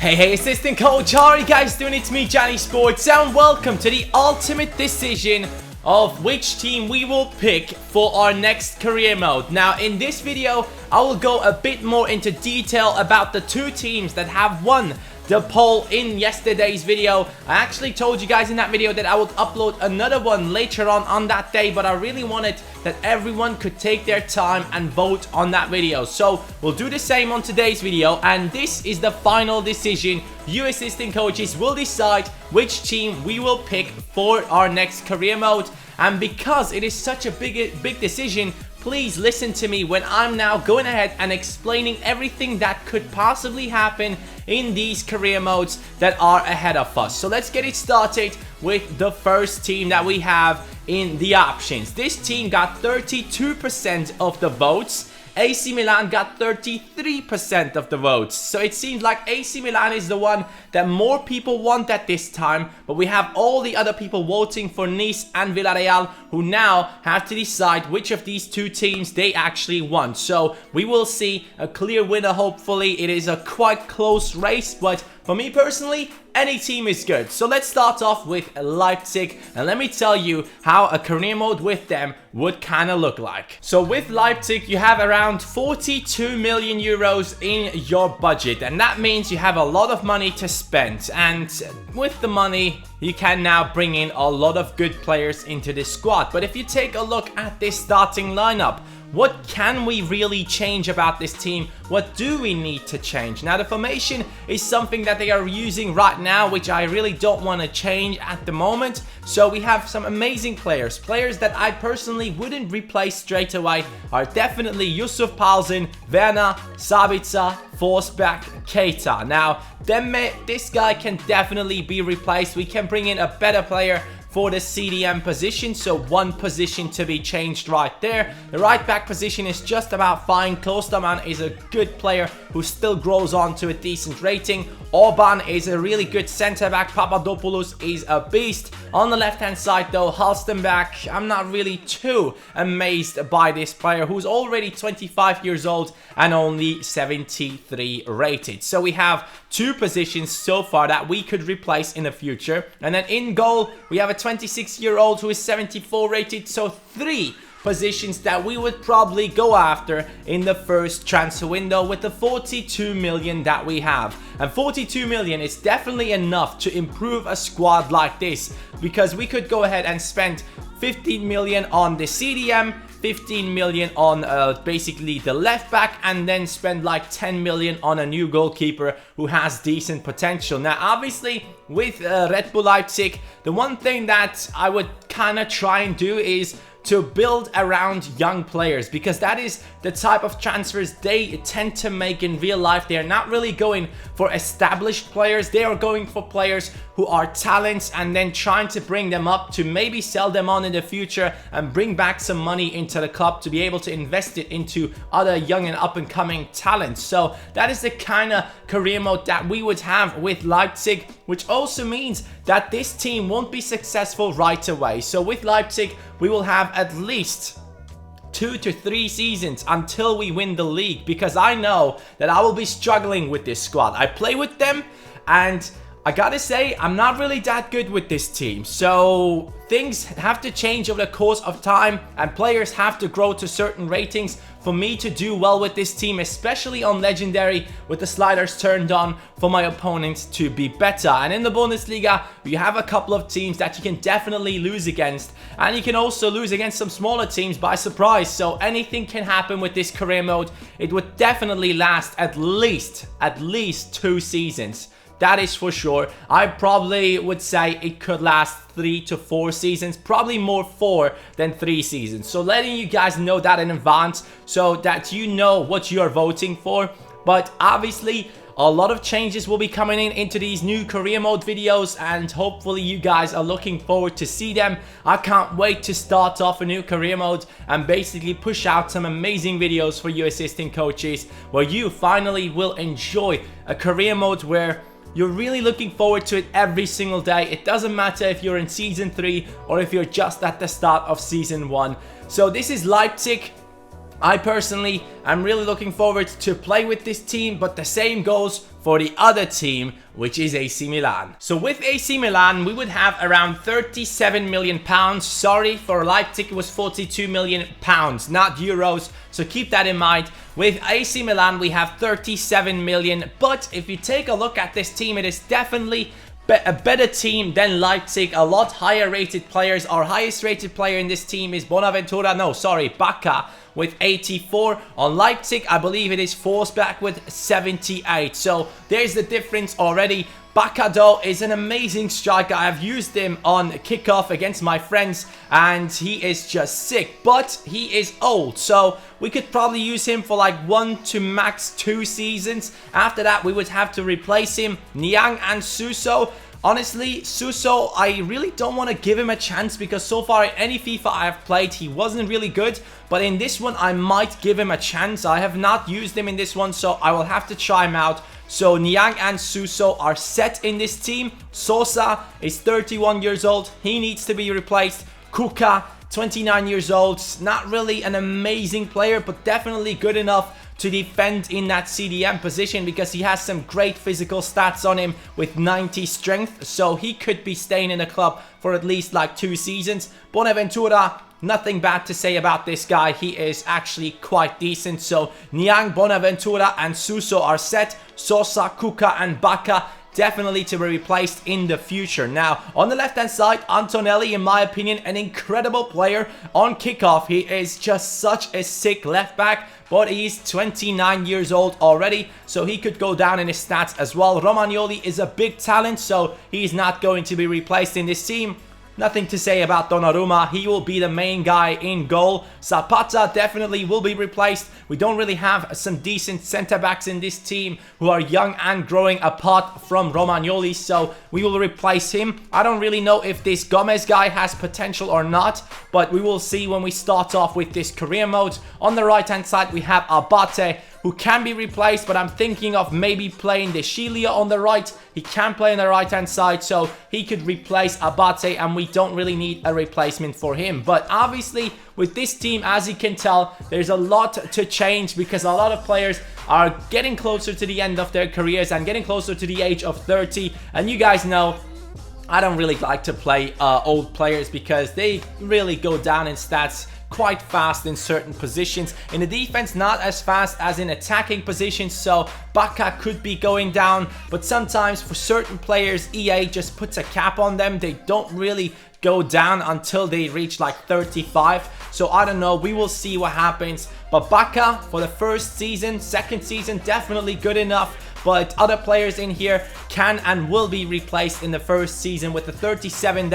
Hey, assistant coach, how are you guys doing? It's me, Johnny Sports, and welcome to the ultimate decision of which team we will pick for our next career mode. Now, in this video, I will go a bit more into detail about the two teams that have won the poll in yesterday's video. I actually told you guys in that video that I would upload another one later on that day, but I really wanted that everyone could take their time and vote on that video. So we'll do the same on today's video, and this is the final decision. You assistant coaches will decide which team we will pick for our next career mode. And because it is such a big decision, please listen to me when I'm now going ahead and explaining everything that could possibly happen in these career modes that are ahead of us. So let's get it started with the first team that we have in the options. This team got 32% of the votes. AC Milan got 33% of the votes. So it seems like AC Milan is the one that more people want at this time, but we have all the other people voting for Nice and Villarreal, who now have to decide which of these two teams they actually want. So we will see a clear winner, hopefully. It is a quite close race, but for me personally, any team is good. So let's start off with Leipzig, and let me tell you how a career mode with them would kind of look like. So with Leipzig, you have around 42 million euros in your budget, and that means you have a lot of money to spend. And with the money, you can now bring in a lot of good players into this squad. But if you take a look at this starting lineup, what can we really change about this team? What do we need to change? Now, the formation is something that they are using right now, which I really don't want to change at the moment. So we have some amazing players. Players that I personally wouldn't replace straight away are definitely Yusuf Paulsen, Werner, Sabitzer, Forsberg, Keita. Now, this guy can definitely be replaced. We can bring in a better player for the CDM position, so one position to be changed right there. The right back position is just about fine. Klosterman is a good player who still grows on to a decent rating. Orban is a really good center back. Papadopoulos is a beast. On the left hand side though, Halstenberg, I'm not really too amazed by this player, who's already 25 years old and only 73 rated. So we have two positions so far that we could replace in the future. And then in goal, we have a 26-year-old who is 74 rated, so three positions that we would probably go after in the first transfer window with the 42 million that we have. And 42 million is definitely enough to improve a squad like this, because we could go ahead and spend 15 million on the CDM, 15 million on basically the left back, and then spend like 10 million on a new goalkeeper who has decent potential. Now, obviously, with Red Bull Leipzig, the one thing that I would kind of try and do is to build around young players, because that is the type of transfers they tend to make in real life. They are not really going for established players. They are going for players who are talents and then trying to bring them up to maybe sell them on in the future and bring back some money into the club to be able to invest it into other young and up and coming talents. So that is the kind of career mode that we would have with Leipzig, which also means that this team won't be successful right away. So with Leipzig, we will have at least 2 to 3 seasons until we win the league, because I know that I will be struggling with this squad. I play with them, and I gotta say, I'm not really that good with this team. So things have to change over the course of time, and players have to grow to certain ratings for me to do well with this team, especially on Legendary with the sliders turned on for my opponents to be better. And in the Bundesliga, you have a couple of teams that you can definitely lose against, and you can also lose against some smaller teams by surprise. So anything can happen with this career mode. It would definitely last at least 2 seasons. That is for sure. I probably would say it could last 3 to 4 seasons, probably more 4 than 3 seasons. So letting you guys know that in advance so that you know what you are voting for. But obviously, a lot of changes will be coming into these new career mode videos, and hopefully you guys are looking forward to see them. I can't wait to start off a new career mode and basically push out some amazing videos for you assistant coaches, where you finally will enjoy a career mode where you're really looking forward to it every single day. It doesn't matter if you're in Season 3 or if you're just at the start of Season 1. So this is Leipzig. I personally am really looking forward to play with this team, but the same goes for the other team, which is AC Milan. So with AC Milan, we would have around 37 million pounds. Sorry, for Leipzig it was 42 million pounds, not euros. So keep that in mind. With AC Milan, we have 37 million. But if you take a look at this team, it is definitely a better team than Leipzig. A lot higher rated players. Our highest rated player in this team is Bacca with 84. On Leipzig, I believe it is Forsberg with 78. So there's the difference already. Bacca though is an amazing striker. I've used him on kickoff against my friends and he is just sick, but he is old, so we could probably use him for like 1 to max 2 seasons. After that we would have to replace him. Niang and Suso. Honestly, Suso, I really don't want to give him a chance because so far in any FIFA I have played, he wasn't really good. But in this one, I might give him a chance. I have not used him in this one, so I will have to try him out. So Niang and Suso are set in this team. Sosa is 31 years old. He needs to be replaced. Kuka, 29 years old. Not really an amazing player, but definitely good enough to defend in that CDM position because he has some great physical stats on him with 90 strength, so he could be staying in the club for at least like 2 seasons. Bonaventura, nothing bad to say about this guy. He is actually quite decent. So Niang, Bonaventura and Suso are set. Sosa, Kuka and Bacca definitely to be replaced in the future. Now, on the left-hand side, Antonelli, in my opinion, an incredible player on kickoff. He is just such a sick left back, but he's 29 years old already, so he could go down in his stats as well. Romagnoli is a big talent, so he's not going to be replaced in this team. Nothing to say about Donnarumma. He will be the main guy in goal. Zapata definitely will be replaced. We don't really have some decent centre-backs in this team who are young and growing apart from Romagnoli, so we will replace him. I don't really know if this Gomez guy has potential or not, but we will see when we start off with this career mode. On the right-hand side, we have Abate, who can be replaced, but I'm thinking of maybe playing De Scilia on the right. He can play on the right-hand side, so he could replace Abate, and we don't really need a replacement for him. But obviously, with this team, as you can tell, there's a lot to change because a lot of players are getting closer to the end of their careers and getting closer to the age of 30. And you guys know, I don't really like to play old players because they really go down in stats quite fast in certain positions. In the defense, not as fast as in attacking positions, so Bacca could be going down, but sometimes for certain players, EA just puts a cap on them. They don't really go down until they reach like 35. So I don't know, we will see what happens. But Bacca for the first season, second season, definitely good enough. But other players in here can and will be replaced in the first season with the 37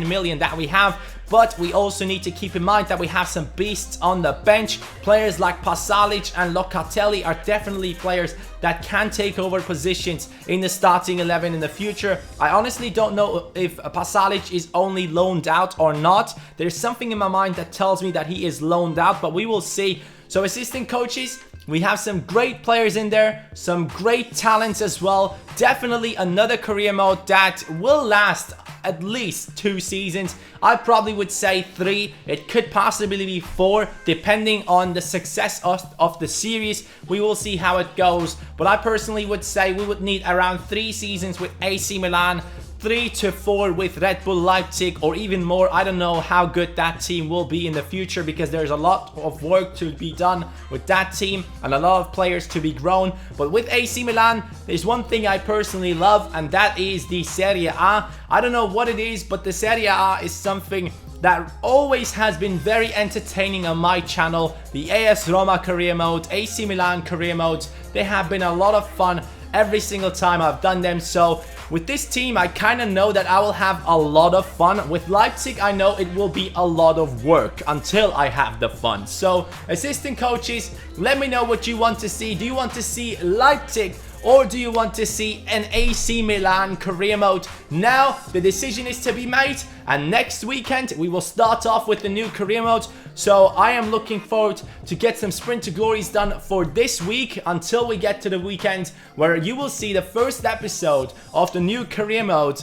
million that we have. But we also need to keep in mind that we have some beasts on the bench. Players like Pasalic and Locatelli are definitely players that can take over positions in the starting 11 in the future. I honestly don't know if Pasalic is only loaned out or not. There's something in my mind that tells me that he is loaned out, but we will see. So assistant coaches, we have some great players in there, some great talents as well. Definitely another career mode that will last at least 2 seasons. I probably would say 3. It could possibly be 4, depending on the success of the series. We will see how it goes. But I personally would say we would need around 3 seasons with AC Milan, 3 to 4 with Red Bull Leipzig, or even more. I don't know how good that team will be in the future because there's a lot of work to be done with that team and a lot of players to be grown. But with AC Milan, there's one thing I personally love, and that is the Serie A. I don't know what it is, but the Serie A is something that always has been very entertaining on my channel. The AS Roma career mode, AC Milan career modes, they have been a lot of fun every single time I've done them. So with this team, I kind of know that I will have a lot of fun. With Leipzig, I know it will be a lot of work until I have the fun. So assistant coaches, let me know what you want to see. Do you want to see Leipzig, or do you want to see an AC Milan career mode? Now the decision is to be made, and next weekend we will start off with the new career mode. So I am looking forward to get some sprint to glories done for this week until we get to the weekend, where you will see the first episode of the new career mode.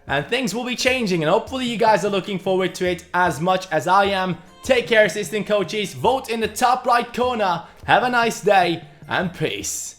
And things will be changing, and hopefully you guys are looking forward to it as much as I am. Take care, assistant coaches. Vote in the top right corner. Have a nice day and peace.